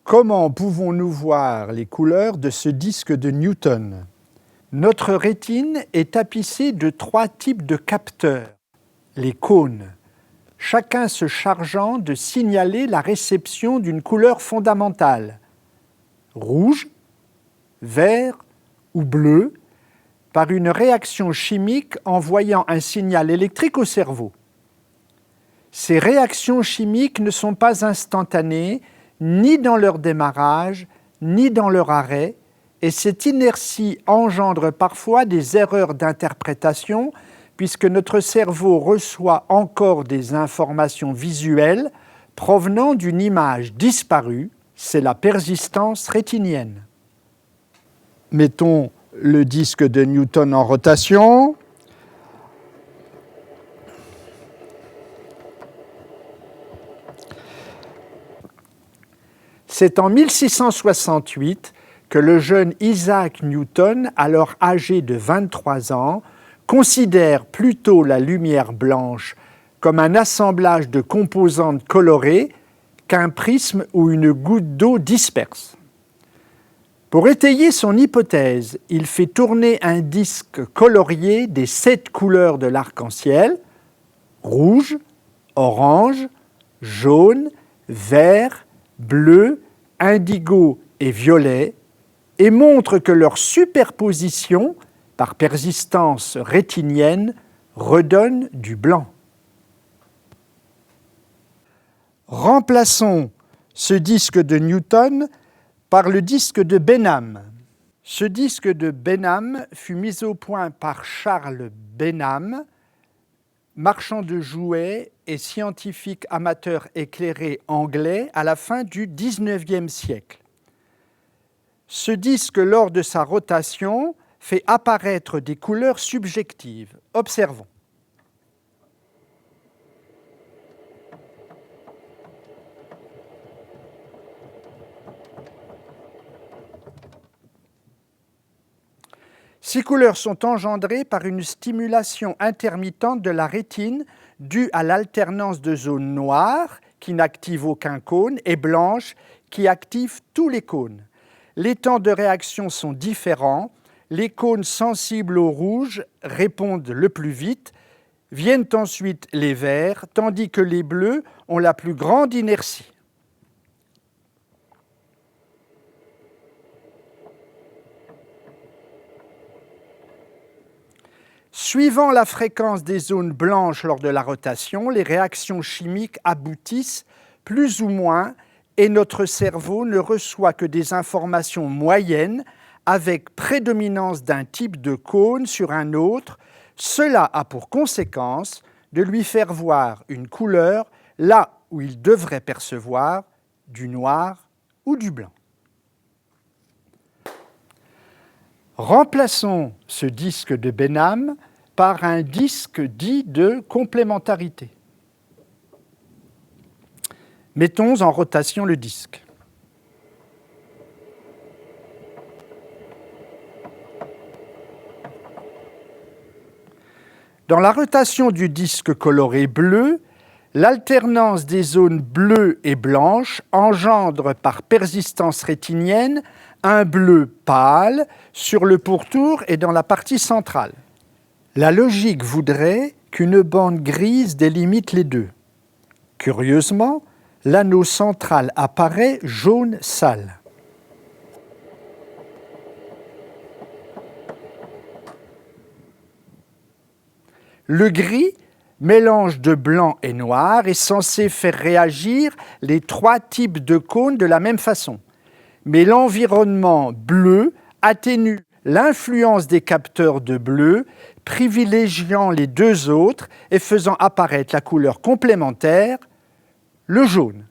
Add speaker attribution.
Speaker 1: Comment pouvons-nous voir les couleurs de ce disque de Newton? Notre rétine est tapissée de 3 types de capteurs, les cônes, chacun se chargeant de signaler la réception d'une couleur fondamentale, rouge, vert ou bleu, par une réaction chimique envoyant un signal électrique au cerveau. Ces réactions chimiques ne sont pas instantanées, ni dans leur démarrage, ni dans leur arrêt, et cette inertie engendre parfois des erreurs d'interprétation, puisque notre cerveau reçoit encore des informations visuelles provenant d'une image disparue, c'est la persistance rétinienne. Mettons le disque de Newton en rotation. C'est en 1668 que le jeune Isaac Newton, alors âgé de 23 ans, considère plutôt la lumière blanche comme un assemblage de composantes colorées qu'un prisme ou une goutte d'eau disperse. Pour étayer son hypothèse, il fait tourner un disque colorié des 7 couleurs de l'arc-en-ciel, rouge, orange, jaune, vert, bleu, indigo et violet, et montre que leur superposition, par persistance rétinienne, redonne du blanc. Remplaçons ce disque de Newton par le disque de Benham. Ce disque de Benham fut mis au point par Charles Benham, marchand de jouets et scientifique amateur éclairé anglais à la fin du XIXe siècle. Ce disque, lors de sa rotation, fait apparaître des couleurs subjectives. Observons. Ces couleurs sont engendrées par une stimulation intermittente de la rétine due à l'alternance de zones noires, qui n'activent aucun cône, et blanches, qui activent tous les cônes. Les temps de réaction sont différents. Les cônes sensibles au rouge répondent le plus vite, viennent ensuite les verts, tandis que les bleus ont la plus grande inertie. Suivant la fréquence des zones blanches lors de la rotation, les réactions chimiques aboutissent plus ou moins et notre cerveau ne reçoit que des informations moyennes avec prédominance d'un type de cône sur un autre. Cela a pour conséquence de lui faire voir une couleur là où il devrait percevoir du noir ou du blanc. Remplaçons ce disque de Benham par un disque dit de complémentarité. Mettons en rotation le disque. Dans la rotation du disque coloré bleu, l'alternance des zones bleues et blanches engendre par persistance rétinienne un bleu pâle sur le pourtour et dans la partie centrale. La logique voudrait qu'une bande grise délimite les deux. Curieusement, l'anneau central apparaît jaune sale. Le gris, mélange de blanc et noir, est censé faire réagir les 3 types de cônes de la même façon. Mais l'environnement bleu atténue l'influence des capteurs de bleu, privilégiant les 2 autres et faisant apparaître la couleur complémentaire, le jaune.